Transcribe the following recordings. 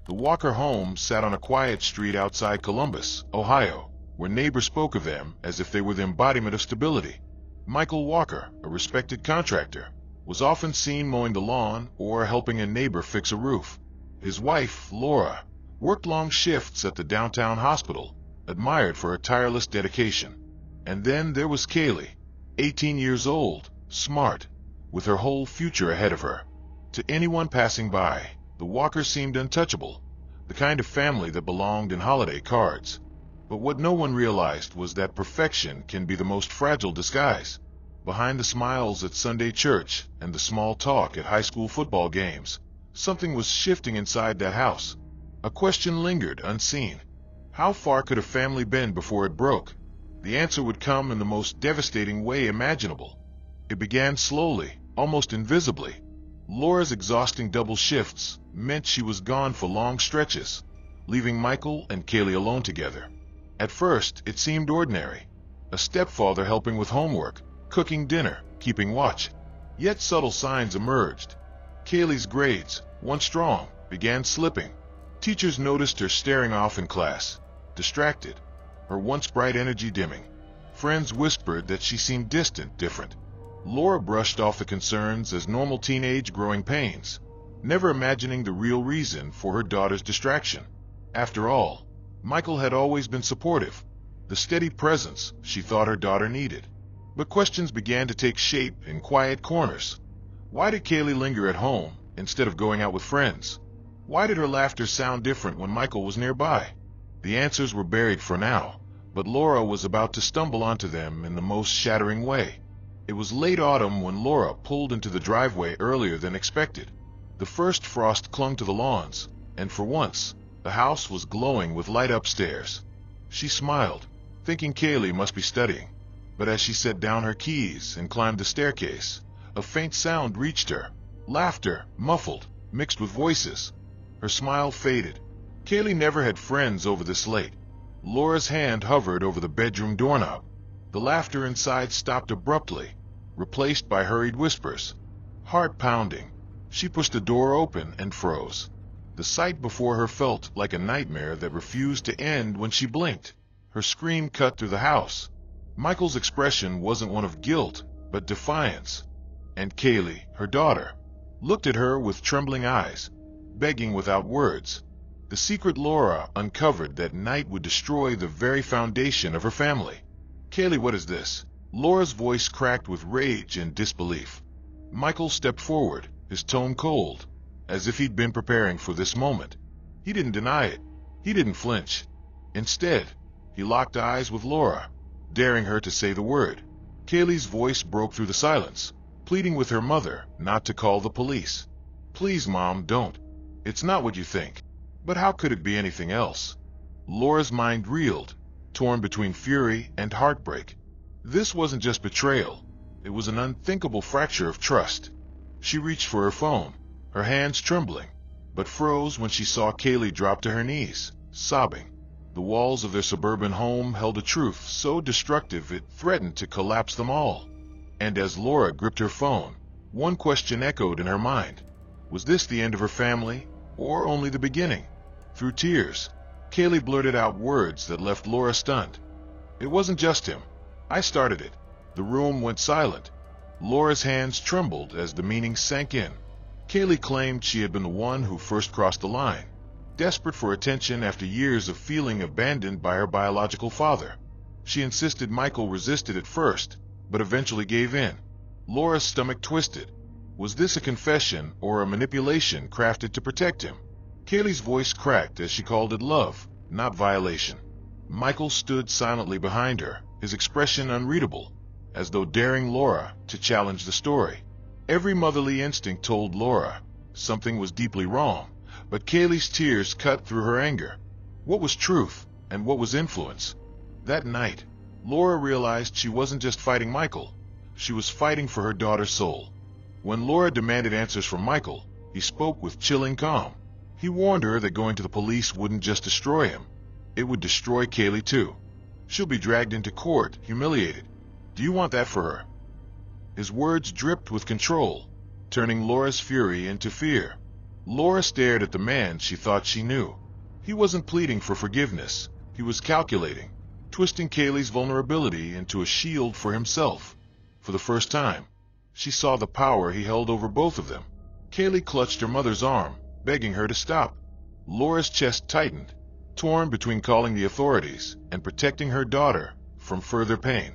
The Walker home sat on a quiet street outside Columbus, Ohio, where neighbors spoke of them as if they were the embodiment of stability. Michael Walker, a respected contractor, was often seen mowing the lawn or helping a neighbor fix a roof. His wife, Laura, worked long shifts at the downtown hospital, admired for her tireless dedication. And then there was Kaylee, 18 years old, smart, with her whole future ahead of her. To anyone passing by, the Walkers seemed untouchable, the kind of family that belonged in holiday cards. But what no one realized was that perfection can be the most fragile disguise. Behind the smiles at Sunday church and the small talk at high school football games, something was shifting inside that house. A question lingered unseen. How far could a family bend before it broke? The answer would come in the most devastating way imaginable. It began slowly, almost invisibly. Laura's exhausting double shifts meant she was gone for long stretches, leaving Michael and Kaylee alone together. At first, it seemed ordinary. A stepfather helping with homework, cooking dinner, keeping watch. Yet subtle signs emerged. Kaylee's grades, once strong, began slipping. Teachers noticed her staring off in class, distracted, her once bright energy dimming. Friends whispered that she seemed distant, different. Laura brushed off the concerns as normal teenage growing pains, never imagining the real reason for her daughter's distraction. After all, Michael had always been supportive, the steady presence she thought her daughter needed. But questions began to take shape in quiet corners. Why did Kaylee linger at home instead of going out with friends? Why did her laughter sound different when Michael was nearby? The answers were buried for now, but Laura was about to stumble onto them in the most shattering way. It was late autumn when Laura pulled into the driveway earlier than expected. The first frost clung to the lawns, and for once, the house was glowing with light upstairs. She smiled, thinking Kaylee must be studying. But as she set down her keys and climbed the staircase, a faint sound reached her. Laughter, muffled, mixed with voices. Her smile faded. Kaylee never had friends over this late. Laura's hand hovered over the bedroom doorknob. The laughter inside stopped abruptly, replaced by hurried whispers. Heart pounding, she pushed the door open and froze. The sight before her felt like a nightmare that refused to end when she blinked. Her scream cut through the house. Michael's expression wasn't one of guilt, but defiance. And Kaylee, her daughter, looked at her with trembling eyes, begging without words. The secret Laura uncovered that night would destroy the very foundation of her family. "Kaylee, what is this?" Laura's voice cracked with rage and disbelief. Michael stepped forward, his tone cold, as if he'd been preparing for this moment. He didn't deny it. He didn't flinch. Instead, he locked eyes with Laura, daring her to say the word. Kaylee's voice broke through the silence, pleading with her mother not to call the police. "Please, Mom, don't. It's not what you think." But how could it be anything else? Laura's mind reeled, torn between fury and heartbreak. This wasn't just betrayal. It was an unthinkable fracture of trust. She reached for her phone, her hands trembling, but froze when she saw Kaylee drop to her knees, sobbing. The walls of their suburban home held a truth so destructive it threatened to collapse them all. And as Laura gripped her phone, one question echoed in her mind. Was this the end of her family, or only the beginning? Through tears, Kaylee blurted out words that left Laura stunned. "It wasn't just him. I started it." The room went silent. Laura's hands trembled as the meaning sank in. Kaylee claimed she had been the one who first crossed the line, desperate for attention after years of feeling abandoned by her biological father. She insisted Michael resisted at first, but eventually gave in. Laura's stomach twisted. Was this a confession or a manipulation crafted to protect him? Kaylee's voice cracked as she called it love, not violation. Michael stood silently behind her, his expression unreadable, as though daring Laura to challenge the story. Every motherly instinct told Laura something was deeply wrong, but Kaylee's tears cut through her anger. What was truth and what was influence? That night, Laura realized she wasn't just fighting Michael. She was fighting for her daughter's soul. When Laura demanded answers from Michael, he spoke with chilling calm. He warned her that going to the police wouldn't just destroy him. It would destroy Kaylee too. She'll be dragged into court, humiliated. Do you want that for her? His words dripped with control, turning Laura's fury into fear. Laura stared at the man she thought she knew. He wasn't pleading for forgiveness. He was calculating, twisting Kaylee's vulnerability into a shield for himself. For the first time, she saw the power he held over both of them. Kaylee clutched her mother's arm, begging her to stop. Laura's chest tightened, torn between calling the authorities and protecting her daughter from further pain.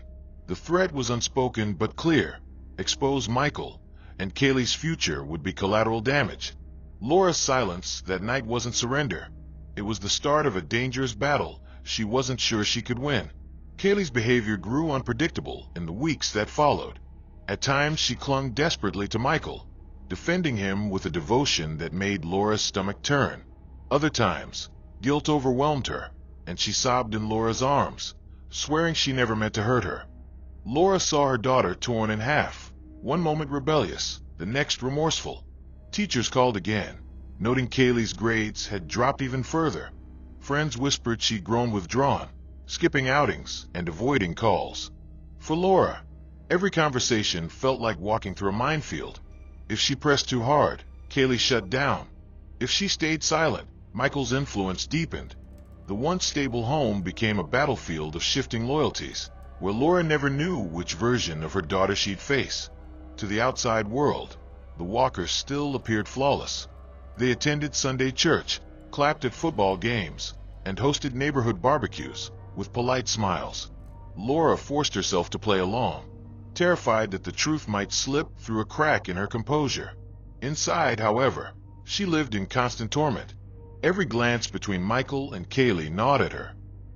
The threat was unspoken but clear: expose Michael, and Kaylee's future would be collateral damage. Laura's silence that night wasn't surrender. It was the start of a dangerous battle she wasn't sure she could win. Kaylee's behavior grew unpredictable in the weeks that followed. At times she clung desperately to Michael, defending him with a devotion that made Laura's stomach turn. Other times, guilt overwhelmed her, and she sobbed in Laura's arms, swearing she never meant to hurt her. Laura saw her daughter torn in half, one moment rebellious, the next remorseful. Teachers called again, noting Kaylee's grades had dropped even further. Friends whispered she'd grown withdrawn, skipping outings and avoiding calls. For Laura, every conversation felt like walking through a minefield. If she pressed too hard, Kaylee shut down. If she stayed silent, Michael's influence deepened. The once stable home became a battlefield of shifting loyalties, where Laura never knew which version of her daughter she'd face. To the outside world, the Walkers still appeared flawless. They attended Sunday church, clapped at football games, and hosted neighborhood barbecues with polite smiles. Laura forced herself to play along, terrified that the truth might slip through a crack in her composure. Inside, however, she lived in constant torment. Every glance between Michael and Kaylee gnawed at her.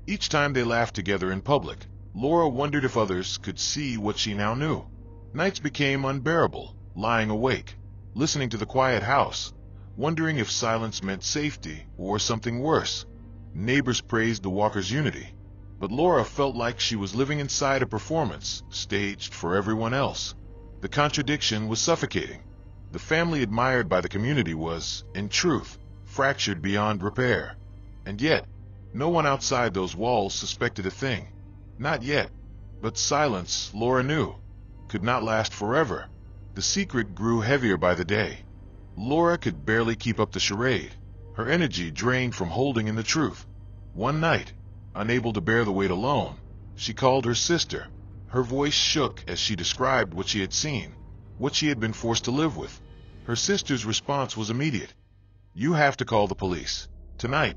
Each time they laughed together in public, Laura wondered if others could see what she now knew. Nights became unbearable, lying awake, listening to the quiet house, wondering if silence meant safety or something worse. Neighbors praised the Walkers' unity, but Laura felt like she was living inside a performance staged for everyone else. The contradiction was suffocating. The family admired by the community was, in truth, fractured beyond repair. And yet, no one outside those walls suspected a thing. Not yet. But silence, Laura knew, could not last forever. The secret grew heavier by the day. Laura could barely keep up the charade, her energy drained from holding in the truth. One night, unable to bear the weight alone, she called her sister. Her voice shook as she described what she had seen, what she had been forced to live with. Her sister's response was immediate. "You have to call the police. Tonight."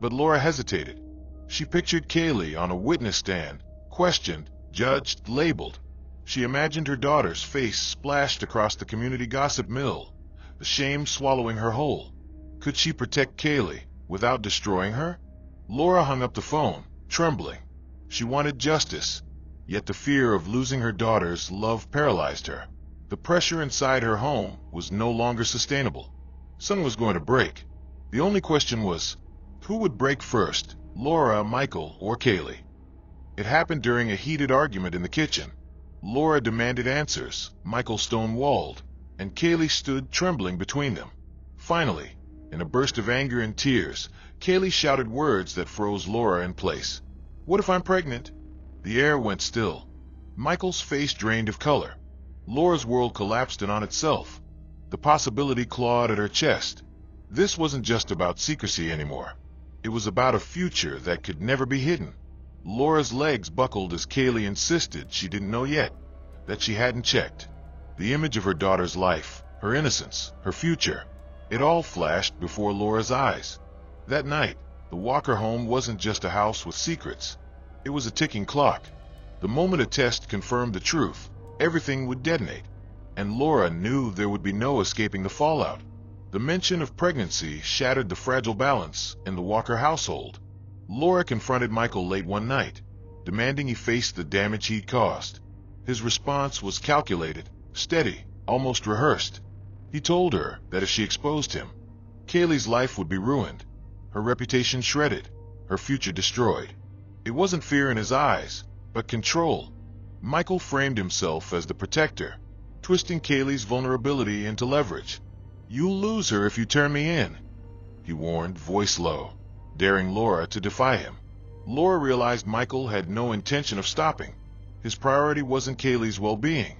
But Laura hesitated. She pictured Kaylee on a witness stand, questioned, judged, labeled. She imagined her daughter's face splashed across the community gossip mill, the shame swallowing her whole. Could she protect Kaylee without destroying her? Laura hung up the phone, trembling. She wanted justice, yet the fear of losing her daughter's love paralyzed her. The pressure inside her home was no longer sustainable. Something was going to break. The only question was, who would break first, Laura, Michael, or Kaylee? It happened during a heated argument in the kitchen. Laura demanded answers, Michael stonewalled, and Kaylee stood trembling between them. Finally, in a burst of anger and tears, Kaylee shouted words that froze Laura in place. "What if I'm pregnant?" The air went still. Michael's face drained of color. Laura's world collapsed in on itself. The possibility clawed at her chest. This wasn't just about secrecy anymore. It was about a future that could never be hidden. Laura's legs buckled as Kaylee insisted she didn't know yet, that she hadn't checked. The image of her daughter's life, her innocence, her future, it all flashed before Laura's eyes. That night, the Walker home wasn't just a house with secrets. It was a ticking clock. The moment a test confirmed the truth, everything would detonate. And Laura knew there would be no escaping the fallout. The mention of pregnancy shattered the fragile balance in the Walker household. Laura confronted Michael late one night, demanding he face the damage he'd caused. His response was calculated, steady, almost rehearsed. He told her that if she exposed him, Kaylee's life would be ruined, her reputation shredded, her future destroyed. It wasn't fear in his eyes, but control. Michael framed himself as the protector, twisting Kaylee's vulnerability into leverage. "You'll lose her if you turn me in," he warned, voice low, daring Laura to defy him. Laura realized Michael had no intention of stopping. His priority wasn't Kaylee's well-being.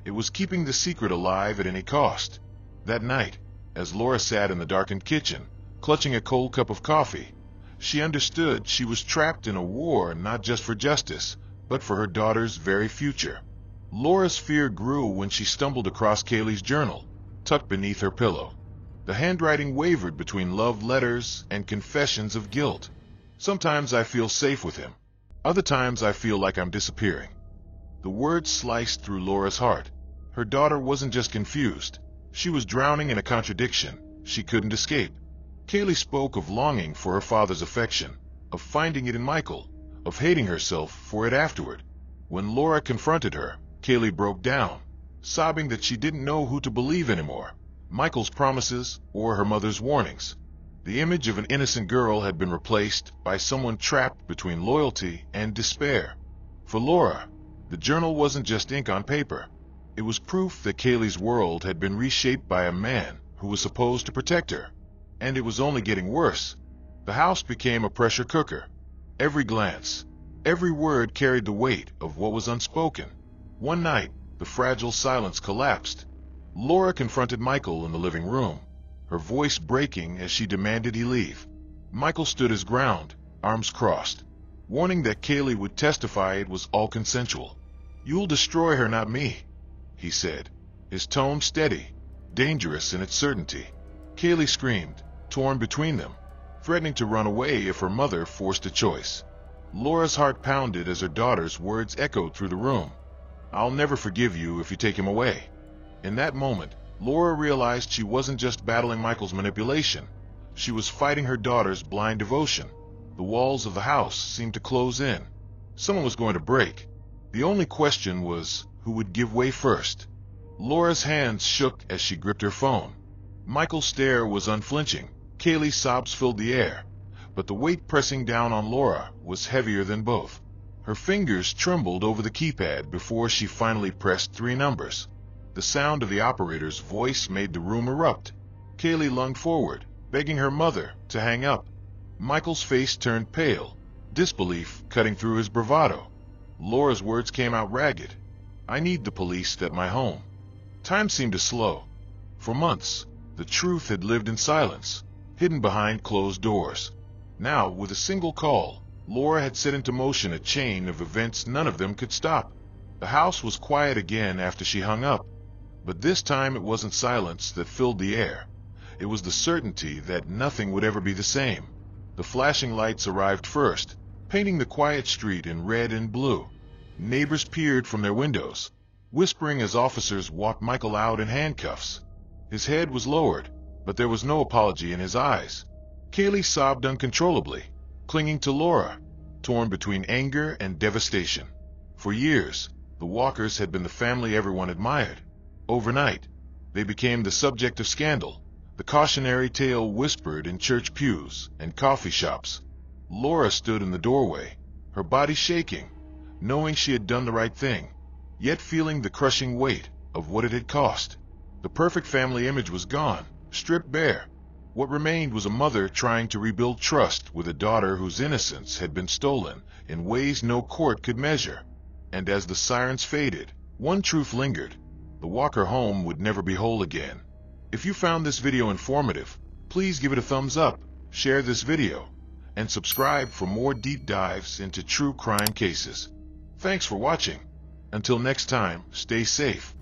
It was keeping the secret alive at any cost. That night, as Laura sat in the darkened kitchen, clutching a cold cup of coffee. She understood she was trapped in a war not just for justice, but for her daughter's very future. Laura's fear grew when she stumbled across Kaylee's journal, tucked beneath her pillow. The handwriting wavered between love letters and confessions of guilt. Sometimes I feel safe with him. Other times I feel like I'm disappearing. The words sliced through Laura's heart. Her daughter wasn't just confused. She was drowning in a contradiction she couldn't escape. Kaylee spoke of longing for her father's affection, of finding it in Michael, of hating herself for it afterward. When Laura confronted her, Kaylee broke down, sobbing that she didn't know who to believe anymore, Michael's promises or her mother's warnings. The image of an innocent girl had been replaced by someone trapped between loyalty and despair. For Laura, the journal wasn't just ink on paper. It was proof that Kaylee's world had been reshaped by a man who was supposed to protect her. And it was only getting worse. The house became a pressure cooker. Every glance, every word carried the weight of what was unspoken. One night, the fragile silence collapsed. Laura confronted Michael in the living room, her voice breaking as she demanded he leave. Michael stood his ground, arms crossed, warning that Kaylee would testify it was all consensual. "You'll destroy her, not me," he said, his tone steady, dangerous in its certainty. Kaylee screamed, torn between them, threatening to run away if her mother forced a choice. Laura's heart pounded as her daughter's words echoed through the room. "I'll never forgive you if you take him away." In that moment, Laura realized she wasn't just battling Michael's manipulation. She was fighting her daughter's blind devotion. The walls of the house seemed to close in. Someone was going to break. The only question was, who would give way first? Laura's hands shook as she gripped her phone. Michael's stare was unflinching. Kaylee's sobs filled the air. But the weight pressing down on Laura was heavier than both. Her fingers trembled over the keypad before she finally pressed 3 numbers. The sound of the operator's voice made the room erupt. Kaylee lunged forward, begging her mother to hang up. Michael's face turned pale, disbelief cutting through his bravado. Laura's words came out ragged. "I need the police at my home." Time seemed to slow. For months, the truth had lived in silence, hidden behind closed doors. Now, with a single call, Laura had set into motion a chain of events none of them could stop. The house was quiet again after she hung up. But this time it wasn't silence that filled the air. It was the certainty that nothing would ever be the same. The flashing lights arrived first, painting the quiet street in red and blue. Neighbors peered from their windows, whispering as officers walked Michael out in handcuffs. His head was lowered, but there was no apology in his eyes. Kaylee sobbed uncontrollably, clinging to Laura, torn between anger and devastation. For years, the Walkers had been the family everyone admired. Overnight, they became the subject of scandal, the cautionary tale whispered in church pews and coffee shops. Laura stood in the doorway, her body shaking, knowing she had done the right thing, yet feeling the crushing weight of what it had cost. The perfect family image was gone, stripped bare. What remained was a mother trying to rebuild trust with a daughter whose innocence had been stolen in ways no court could measure. And as the sirens faded, one truth lingered: the Walker home would never be whole again. If you found this video informative, please give it a thumbs up, share this video, and subscribe for more deep dives into true crime cases. Thanks for watching. Until next time, stay safe.